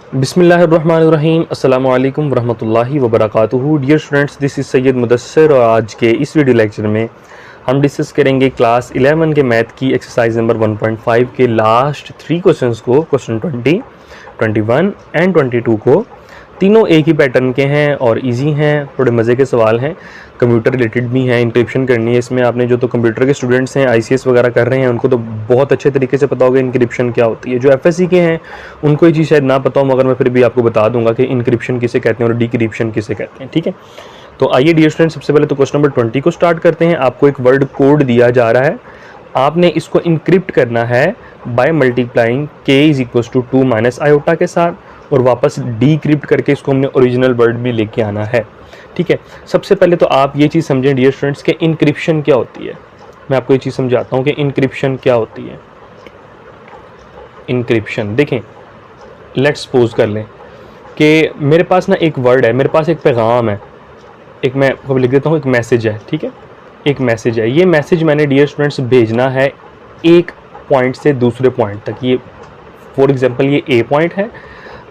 बिस्मिल्लाहिर्रहमानिर्रहीम अस्सलामु अलैकुम वरहमतुल्लाहि वबरकातुहू। Dear students, this is Syed Mudassir और आज के इस वीडियो लेक्चर में हम डिस्कस करेंगे क्लास 11 के मैथ की एक्सरसाइज नंबर 1.5 के लास्ट 3 क्वेश्चंस को, क्वेश्चन 20, 21 एंड 22 को। तीनों एक ही पैटर्न के हैं और इजी हैं, थोड़े मज़े के सवाल हैं, कंप्यूटर रिलेटेड भी हैं। इंक्रिप्शन करनी है इसमें आपने, जो तो कंप्यूटर के स्टूडेंट्स हैं, आईसीएस वगैरह कर रहे हैं, उनको तो बहुत अच्छे तरीके से पता होगा इंक्रिप्शन क्या होती है। जो एफएससी के हैं उनको ये चीज़ शायद ना पता हो, मगर मैं फिर भी आपको बता दूंगा कि इंक्रिप्शन किसे कहते हैं और डिक्रिप्शन किसे कहते हैं। ठीक है, तो आइए डियर स्टूडेंट, सबसे पहले तो क्वेश्चन नंबर 20 को स्टार्ट करते हैं। आपको एक वर्ड कोड दिया जा रहा है, आपने इसको इंक्रिप्ट करना है by multiplying k is equal to 2 minus iota के साथ, और वापस डिक्रिप्ट करके इसको हमने ओरिजिनल वर्ड में लेके आना है। ठीक है, सबसे पहले तो आप ये चीज़ समझें डियर स्टूडेंट्स कि इंक्रिप्शन क्या होती है। मैं आपको ये चीज़ समझाता हूँ कि इंक्रिप्शन क्या होती है। इंक्रिप्शन देखें, लेट्स सपोज कर लें कि मेरे पास ना एक वर्ड है, मेरे पास एक पैगाम है, एक मैं आपको लिख देता हूँ, एक मैसेज है। ठीक है, एक मैसेज है। ये मैसेज मैंने डियर स्टूडेंट्स भेजना है एक पॉइंट से दूसरे पॉइंट तक। ये फॉर एग्जांपल ये ए पॉइंट है,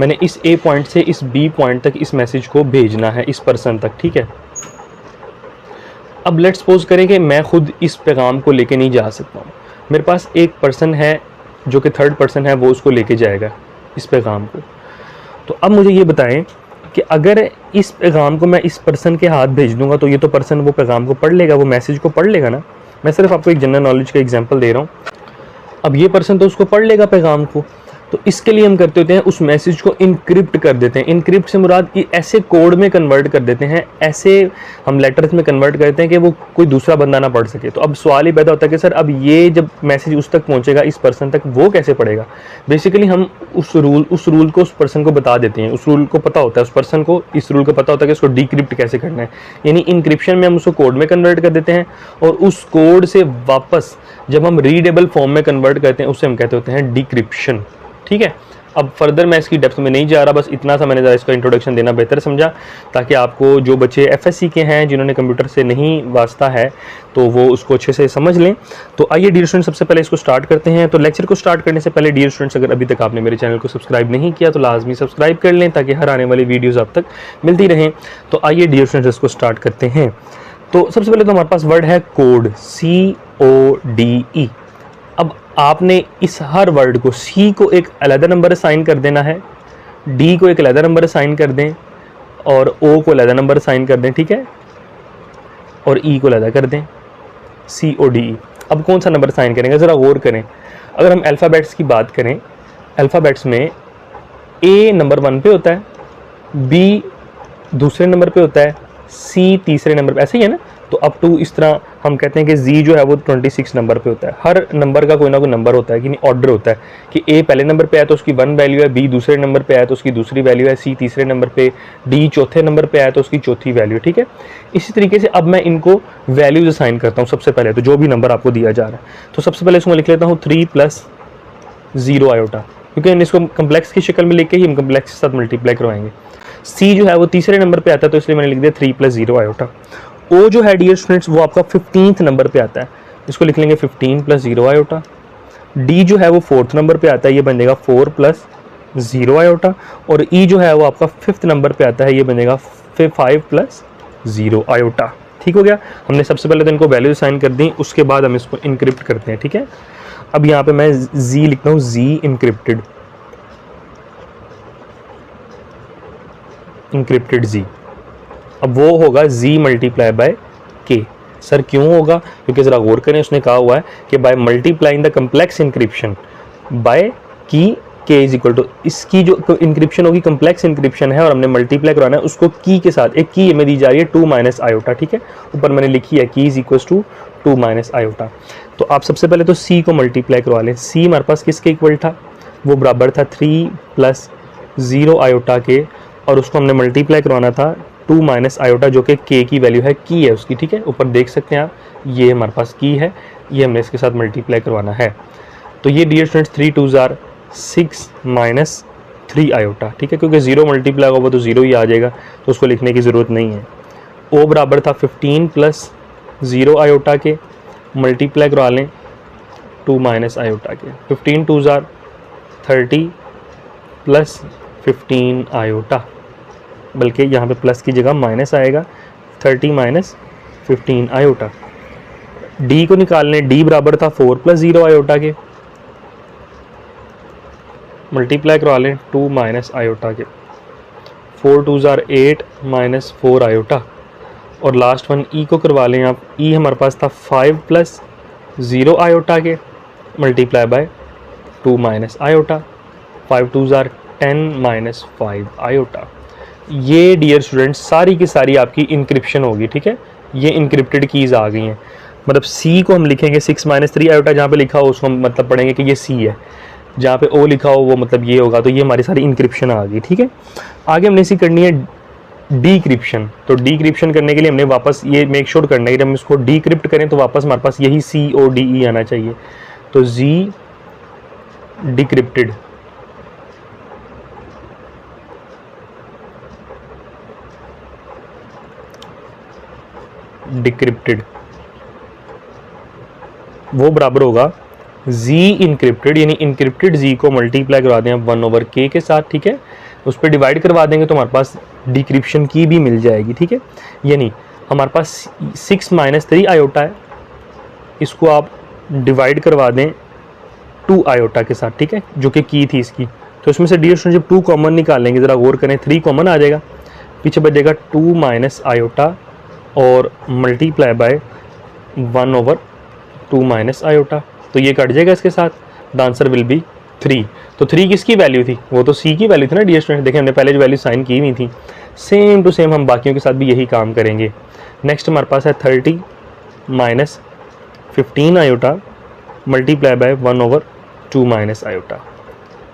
मैंने इस ए पॉइंट से इस बी पॉइंट तक इस मैसेज को भेजना है इस पर्सन तक। ठीक है, अब लेट्स सपोज करें कि मैं खुद इस पैगाम को लेके नहीं जा सकता हूँ, मेरे पास एक पर्सन है जो कि थर्ड पर्सन है, वो उसको लेके जाएगा इस पैगाम को। तो अब मुझे ये बताएं कि अगर इस पैगाम को मैं इस पर्सन के हाथ भेज दूंगा तो ये तो पर्सन वो पैगाम को पढ़ लेगा, वो मैसेज को पढ़ लेगा ना। मैं सिर्फ आपको एक जनरल नॉलेज का एग्जांपल दे रहा हूँ। अब ये पर्सन तो उसको पढ़ लेगा पैगाम को, तो इसके लिए हम करते होते हैं उस मैसेज को इनक्रिप्ट कर देते हैं। इनक्रिप्ट से मुराद कि ऐसे कोड में कन्वर्ट कर देते हैं, ऐसे हम लेटर्स में कन्वर्ट करते हैं कि वो कोई दूसरा बंदा ना पढ़ सके। तो अब सवाल ही पैदा होता है कि सर अब ये जब मैसेज उस तक पहुंचेगा, इस पर्सन तक, वो कैसे पढ़ेगा। बेसिकली हम उस रूल को उस पर्सन को बता देते हैं। उस रूल को पता होता है, उस पर्सन को इस रूल को पता होता है कि उसको डिक्रिप्ट कैसे करना है। यानी इंक्रिप्शन में हम उसको कोड में कन्वर्ट कर देते हैं, और उस कोड से वापस जब हम रीडेबल फॉर्म में कन्वर्ट करते हैं उससे हम कहते होते हैं डिक्रिप्शन। ठीक है, अब फर्दर मैं इसकी डेप्थ में नहीं जा रहा, बस इतना सा मैंने ज़रा इसका इंट्रोडक्शन देना बेहतर समझा, ताकि आपको जो बच्चे एफएससी के हैं, जिन्होंने कंप्यूटर से नहीं वास्ता है, तो वो उसको अच्छे से समझ लें। तो आइए डियर स्टूडेंट, सबसे पहले इसको स्टार्ट करते हैं। तो लेक्चर को स्टार्ट करने से पहले डियर स्टूडेंट्स, अगर अभी तक आपने मेरे चैनल को सब्सक्राइब नहीं किया तो लाजमी सब्सक्राइब कर लें, ताकि हर आने वाली वीडियोज़ आप तक मिलती रहें। तो आइए डियर स्टूडेंट्स, इसको स्टार्ट करते हैं। तो सबसे पहले तो हमारे पास वर्ड है कोड, CODE। अब आपने इस हर वर्ड को, सी को एक अलग नंबर असाइन कर देना है, डी को एक अलग नंबर असाइन कर दें, और ओ को अलग नंबर असाइन कर दें। ठीक है, और ई को अलग कर दें, CODE। अब कौन सा नंबर असाइन करेंगे, ज़रा गौर करें। अगर हम अल्फ़ाबेट्स की बात करें, अल्फ़ाबेट्स में ए नंबर 1 पे होता है, बी दूसरे नंबर पे होता है, सी तीसरे नंबर पे, ऐसे ही है ना। तो अप टू इस तरह हम कहते हैं कि जी जो है वो 26 नंबर पे होता है। हर नंबर का कोई ना कोई नंबर होता है, कि नहीं ऑर्डर होता है, कि ए पहले नंबर पे आया तो उसकी 1 वैल्यू है, बी दूसरे नंबर पे आया तो उसकी दूसरी वैल्यू है, सी तीसरे नंबर पे, डी चौथे नंबर पे आया तो उसकी चौथी वैल्यू। ठीक है, इसी तरीके से अब मैं इनको वैल्यूज असाइन करता हूँ। सबसे पहले तो जो भी नंबर आपको दिया जा रहा है, तो सबसे पहले इसको लिख लेता हूँ 3 + 0 आयोटा, क्योंकि इसको कम्प्लेक्स की शक्ल में लिख के ही हम कम्प्लेक्स के साथ मल्टीप्लाई करवाएंगे। सी जो है वो तीसरे नंबर पे आता है, तो इसलिए मैंने लिख दिया 3 + 0 आयोटा। ओ जो है डियर स्टूडेंट्स वो आपका 15th नंबर पे आता है, इसको लिख लेंगे 15 + 0 आयोटा। डी जो है वो 4th नंबर पे आता है, ये बनेगा 4 + 0 आयोटा। और ई जो है वो आपका 5th नंबर पे आता है, ये बनेगा 5 + 0 आयोटा। ठीक हो गया, हमने सबसे पहले तो इनको वैल्यू असाइन कर दी, उसके बाद हम इसको इनक्रिप्ट करते हैं। ठीक है, अब यहाँ पे मैं जी लिखता हूँ, जी इनक्रिप्टेड, इंक्रिप्टेड जी। अब वो होगा z × k। सर क्यों होगा, क्योंकि ज़रा गौर करें, उसने कहा हुआ है कि by multiplying the complex encryption by key k is equal to, इसकी जो इंक्रिप्शन होगी कम्प्लेक्स इंक्रिप्शन है और हमने मल्टीप्लाई करवाना है उसको की के साथ। एक की हमें दी जा रही है 2 - आयोटा। ठीक है, ऊपर मैंने लिखी है की इज इक्वल टू 2 - आयोटा। तो आप सबसे पहले तो c को मल्टीप्लाई करवा लें। c हमारे पास किसके इक्वल था, वो बराबर था 3 + 0 आयोटा के, और उसको हमने मल्टीप्लाई करवाना था 2 - आयोटा, जो कि k की वैल्यू है, की है उसकी। ठीक है, ऊपर देख सकते हैं आप, ये हमारे पास की है, ये हमने इसके साथ मल्टीप्लाई करवाना है। तो ये डियर स्टूडेंट्स 3 × 2 = 6 - 3 आयोटा। ठीक है, क्योंकि 0 मल्टीप्लाई होगा तो 0 ही आ जाएगा, तो उसको लिखने की ज़रूरत नहीं है। ओ बराबर था 15 + 0 आयोटा के, मल्टीप्लाई करवा लें 2 - आयोटा के। 15 × 2 = 30 + 15 आयोटा, बल्कि यहाँ पे प्लस की जगह माइनस आएगा, 30 माइनस 15 आयोटा। डी को निकाल लें, डी बराबर था 4 + 0 आयोटा के, मल्टीप्लाई करवा लें 2 माइनस आयोटा के, 4 2 ज़ार 8 माइनस 4 आयोटा। और लास्ट वन ई को करवा लें आप, ई हमारे पास था 5 + 0 आयोटा के, मल्टीप्लाई बाय 2 माइनस आयोटा, 5 2 ज़ार 10 माइनस 5 आयोटा। ये डियर स्टूडेंट्स सारी की सारी आपकी इंक्रिप्शन होगी, ठीक है। ये इंक्रिप्टेड कीज़ आ गई हैं, मतलब सी को हम लिखेंगे 6 - 3 आयोटा, जहाँ पे लिखा हो उसको हम मतलब पढ़ेंगे कि ये सी है, जहाँ पे ओ लिखा हो वो मतलब ये होगा। तो ये हमारी सारी इंक्रिप्शन आ गई, ठीक है। आगे हमने इसी करनी है डीक्रिप्शन। तो डीक्रिप्शन करने के लिए हमने वापस ये मेक श्योर करना है कि हम इसको डीक्रिप्ट करें तो वापस हमारे पास यही CODE आना चाहिए। तो जी डिक्रिप्टेड, डिक्रिप्टेड वो बराबर होगा जी इनक्रिप्टेड, यानी इनक्रिप्टेड जी को मल्टीप्लाई करवा दें 1/k के साथ, ठीक है। उस पर डिवाइड करवा देंगे तो हमारे पास डिक्रिप्शन की भी मिल जाएगी, ठीक है। यानी हमारे पास 6 - 3 आयोटा है, इसको आप डिवाइड करवा दें 2 आयोटा के साथ, ठीक है, जो कि की थी इसकी। तो इसमें से डियर स्टूडेंट जब 2 कॉमन निकालेंगे, ज़रा गौर करें, 3 कॉमन आ जाएगा, पीछे बचेगा 2 माइनस आयोटा और मल्टीप्लाई बाय 1/2 माइनस आयोटा। तो ये कट जाएगा इसके साथ, द आंसर विल बी 3। तो 3 किसकी वैल्यू थी? वो तो सी की वैल्यू थी ना डियर स्टूडेंट। देखिए हमने पहले जो वैल्यू साइन की हुई थी, सेम टू सेम हम बाकियों के साथ भी यही काम करेंगे। नेक्स्ट हमारे पास है 30 minus 15 iota multiply by 1/2 minus iota.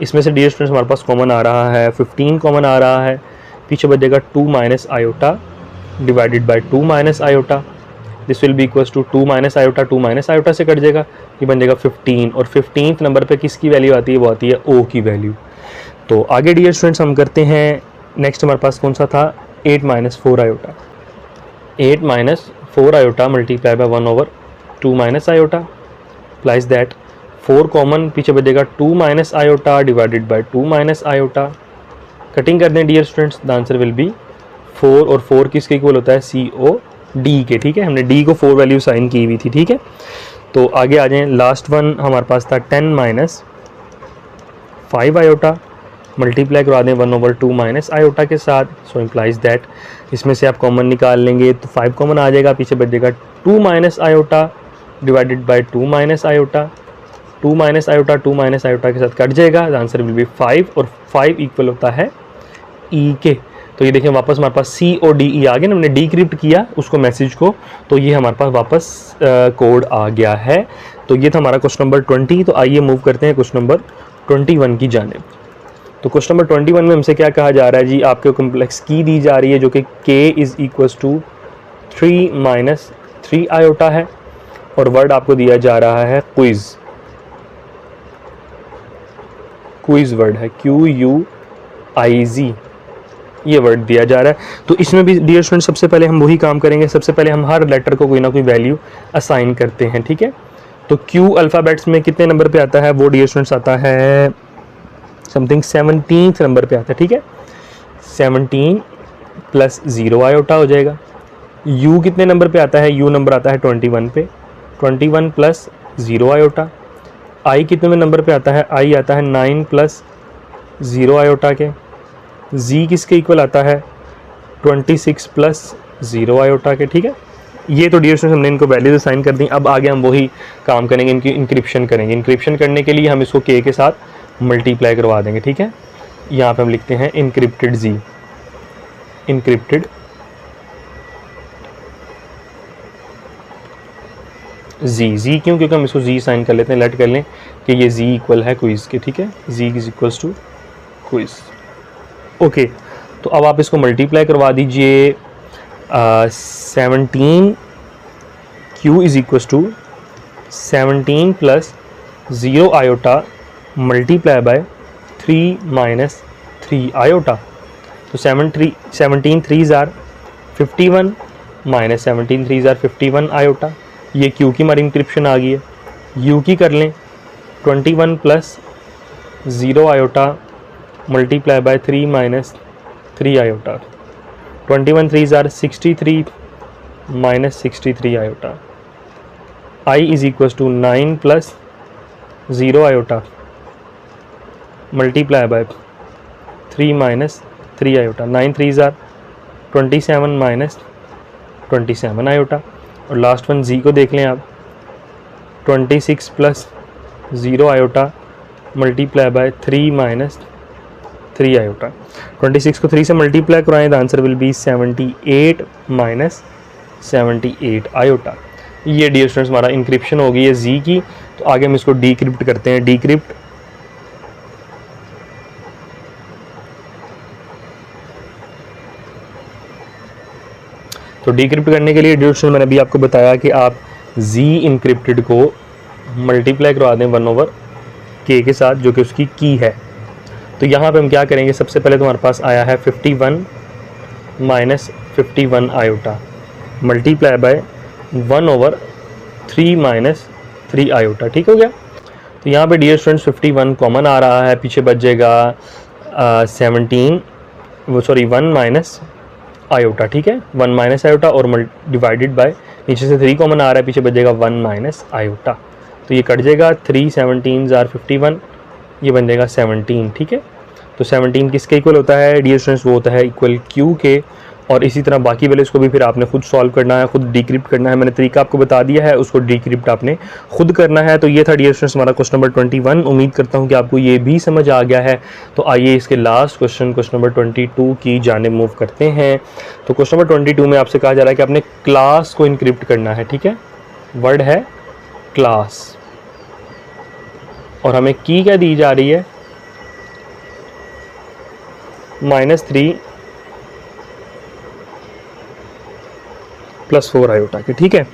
इसमें से डियर स्टूडेंट्स हमारे पास कॉमन आ रहा है 15 कॉमन आ रहा है, पीछे बचेगा 2 minus iota divided by 2 minus iota. This will be equals to 2 minus iota, 2 minus iota से कट जाएगा, ये बन जाएगा 15। और 15th नंबर पे किसकी वैल्यू आती है? वो आती है ओ की वैल्यू। तो आगे डियर स्टूडेंट्स हम करते हैं, नेक्स्ट हमारे पास कौन सा था? 8 - 4 iota. 8 - 4 iota multiply by 1/2 minus iota, applies that 4 common, पीछे बचेगा 2 minus iota divided by 2 minus iota. Cutting कर दें dear students, the answer will be 4। और 4 किसके इक्वल होता है? COD के, ठीक है। हमने D को 4 वैल्यू साइन की हुई थी, ठीक है। तो आगे आ जाएं, लास्ट वन हमारे पास था 10 - 5 आयोटा मल्टीप्लाई करवा दें 1/2 माइनस आयोटा के साथ। सो इम्प्लाइज दैट इसमें से आप कॉमन निकाल लेंगे तो 5 कॉमन आ जाएगा, पीछे बच जाएगा 2 minus iota divided by 2 minus iota. 2 minus iota 2 minus iota के साथ कट जाएगा, द आंसर विल बी 5। और 5 इक्वल होता है E के। तो ये देखिए वापस हमारे पास CODE आ गया ना, हमने डिक्रिप्ट किया उसको मैसेज को, तो ये हमारे पास वापस कोड आ गया है। तो ये था हमारा क्वेश्चन नंबर 20। तो आइए मूव करते हैं क्वेश्चन नंबर 21 की जानिब। तो क्वेश्चन नंबर 21 में हमसे क्या कहा जा रहा है जी? आपके कॉम्प्लेक्स की दी जा रही है जो कि K = 3 - 3 आयोटा है, और वर्ड आपको दिया जा रहा है क्विज। क्विज वर्ड है QUIZ, ये वर्ड दिया जा रहा है। तो इसमें भी डियर स्टूडेंट सबसे पहले हम वही काम करेंगे, सबसे पहले हम हर लेटर को कोई ना कोई वैल्यू असाइन करते हैं, ठीक है। तो Q अल्फ़ाबेट्स में कितने नंबर पे आता है? वो डियर स्टूडेंट्स आता है समथिंग 17th नंबर पे आता है, ठीक है। 17 + 0 आयोटा हो जाएगा। U कितने नंबर पे आता है? U नंबर आता है 21 पे, 21 + 0 आयोटा। I कितने नंबर पे आता है? I आता है 9 + 0 आयोटा के। Z किसके इक्वल आता है? 26 + 0 आयोटा के, ठीक है। ये तो डियर स्टूडेंट्स हमने इनको वैल्यूज असाइन कर दी। अब आगे हम वही काम करेंगे, इनकी इंक्रिप्शन करेंगे। इंक्रिप्शन करने के लिए हम इसको K के साथ मल्टीप्लाई करवा देंगे, ठीक है। यहाँ पे हम लिखते हैं इनक्रिप्टेड Z, इनक्रिप्टेड Z क्यों? क्योंकि हम इसको Z साइन कर लेते हैं, लेट कर लें कि ये Z इक्वल है क्विज के, ठीक है। Z = quiz, okay. तो अब आप इसको मल्टीप्लाई करवा दीजिए। 17 Q = 17 + 0 iota multiply by 3 - 3 iota. तो 17 3 ज़ार 51 माइनस 17 3 ज़ार 51 आयोटा। ये Q की हमारी इंक्रिप्शन आ गई है। U की कर लें 21 + 0 iota multiply by 3 minus 3 iota. 21 3s are 63 minus 63 iota. I is equal to 9 plus 0 iota multiply by 3 minus 3 iota. 9 3s are 27 minus 27 iota. और लास्ट वन जी को देख लें आप, 26 plus 0 iota multiply by 3 minus 3 iota. 26 को 3 से multiply कराएं, the answer will be 78 minus 78 iota. ये dear students हमारा इंक्रिप्शन हो गई है जी की। तो आगे हम इसको डीक्रिप्ट करते हैं। डीक्रिप्ट तो डीक्रिप्ट करने के लिए डियर स्टूडेंट्स मैंने अभी आपको बताया कि आप जी इंक्रिप्टेड को मल्टीप्लाई करवा दें 1/k के साथ, जो कि उसकी की है। तो यहाँ पे हम क्या करेंगे, सबसे पहले तो हमारे पास आया है 51 minus 51 iota multiply bye 1/3 minus 3 iota. ठीक हो गया। तो यहाँ पे डियर स्टूडेंट्स 51 कॉमन आ रहा है, पीछे बच जाएगा 1 माइनस आयोटा। ठीक है, 1 माइनस आयोटा और डिवाइडेड बाय, नीचे से 3 कॉमन आ रहा है, पीछे बच जाएगा 1 माइनस आयोटा। तो ये कट जाएगा, 3 17s are 51, ये बन जाएगा 17। ठीक है, तो 17 किसके इक्वल होता है डियर स्टूडेंट्स, वो होता है इक्वल क्यू के। और इसी तरह बाकी वैल्यूज़ को भी फिर आपने खुद सॉल्व करना है, खुद डिक्रिप्ट करना है। मैंने तरीका आपको बता दिया है, उसको डिक्रिप्ट आपने खुद करना है। तो ये था डियर स्टूडेंट्स हमारा क्वेश्चन नंबर 21। उम्मीद करता हूँ कि आपको ये भी समझ आ गया है। तो आइए इसके लास्ट क्वेश्चन नंबर 22 की जानिब मूव करते हैं। तो क्वेश्चन नंबर 22 में आपसे कहा जा रहा है कि आपने क्लास को इनक्रिप्ट करना है। ठीक है, वर्ड है क्लास और हमें की क्या दी जा रही है, -3 + 4 आयोटा के। ठीक है,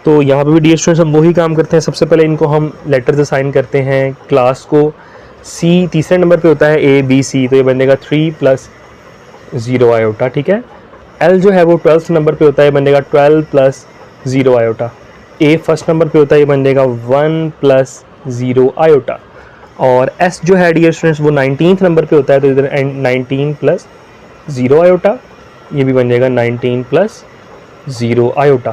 तो यहाँ पे भी डियर स्टूडेंट्स हम वही काम करते हैं। सबसे पहले इनको हम लेटर्स असाइन करते हैं। क्लास को सी तीसरे नंबर पे होता है, A B C, तो ये बनेगा 3 + 0 आयोटा। ठीक है, L जो है वो 12th नंबर पे होता है, बनेगा 12 + 0 आयोटा। A फर्स्ट नंबर पे होता है, ये बनेगा 1 + 0 आयोटा। और S जो है डियर स्टूडेंट्स वो 19th नंबर पे होता है, तो इधर 19 + 0 आयोटा, ये भी बन जाएगा 19 + 0 आयोटा।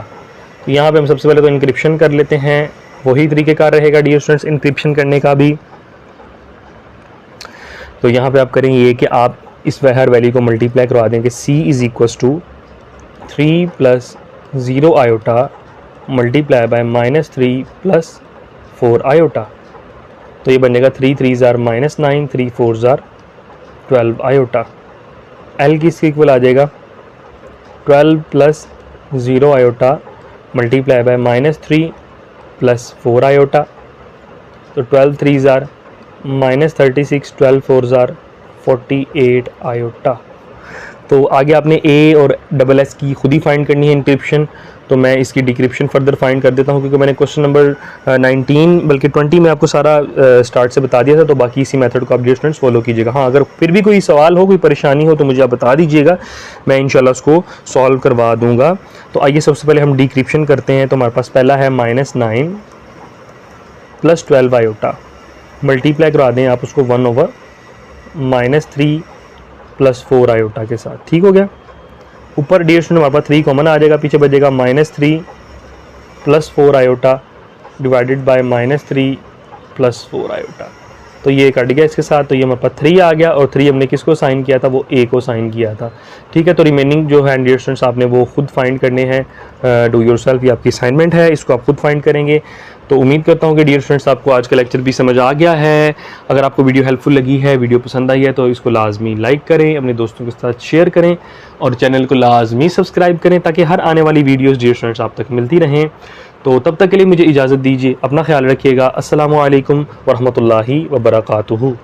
तो यहाँ पे हम सबसे पहले तो इंक्रिप्शन कर लेते हैं। वही तरीक़ेकार रहेगा डियर स्टूडेंट्स इंक्रिप्शन करने का भी। तो यहाँ पे आप करेंगे ये कि आप इस हर वैल्यू को मल्टीप्लाई करवा देंगे। C is equal to 3 + 0 iota multiply by -3 + 4 iota. तो ये बनेगा 3 3s are -9, 3 4s are 12 iota. L की इसके इक्वल आ जाएगा 12 + 0 आयोटा मल्टीप्लाई बाय -3 + 4 आयोटा। तो 12 3s are -36, 12 4s are 48 iota. तो आगे आपने A और SS की खुद ही फाइंड करनी है इंक्रिप्शन। तो मैं इसकी डिक्रिप्शन फर्दर फाइंड कर देता हूँ, क्योंकि मैंने क्वेश्चन नंबर 19 बल्कि 20 में आपको सारा स्टार्ट से बता दिया था। तो बाकी इसी मेथड को आप डियर स्टूडेंट्स फॉलो कीजिएगा। हाँ, अगर फिर भी कोई सवाल हो, कोई परेशानी हो, तो मुझे आप बता दीजिएगा, मैं इंशाल्लाह उसको सॉल्व करवा दूँगा। तो आइए सबसे पहले हम डिक्रिप्शन करते हैं। तो हमारे पास पहला है -9 + 12 आयोटा, मल्टीप्लाई करवा दें आप उसको 1/-3 + 4 आयोटा के साथ। ठीक हो गया। ऊपर डियर स्टूडेंट हमारे पास 3 कॉमन आ जाएगा, पीछे बचेगा -3 + 4 आयोटा डिवाइडेड बाय -3 + 4 आयोटा। तो ये कट गया इसके साथ, तो ये हमारे पास 3 आ गया। और 3 हमने किसको साइन किया था, वो A को साइन किया था। ठीक है, तो रिमेनिंग जो है डियर स्टूडेंट्स आपने वो खुद फाइंड करने हैं। डू योरसेल्फ, ये आपकी असाइनमेंट है, इसको आप खुद फाइंड करेंगे। तो उम्मीद करता हूँ कि डियर स्टूडेंट्स आपको आज का लेक्चर भी समझ आ गया है। अगर आपको वीडियो हेल्पफुल लगी है, वीडियो पसंद आई है, तो इसको लाजमी लाइक करें, अपने दोस्तों के साथ शेयर करें और चैनल को लाजमी सब्सक्राइब करें, ताकि हर आने वाली वीडियोज़ डियर स्टूडेंट्स आप तक मिलती रहें। तो तब तक के लिए मुझे इजाज़त दीजिए, अपना ख्याल रखिएगा। अस्सलामु अलैकुम वरहमतुल्लाहि वबरकातुहू।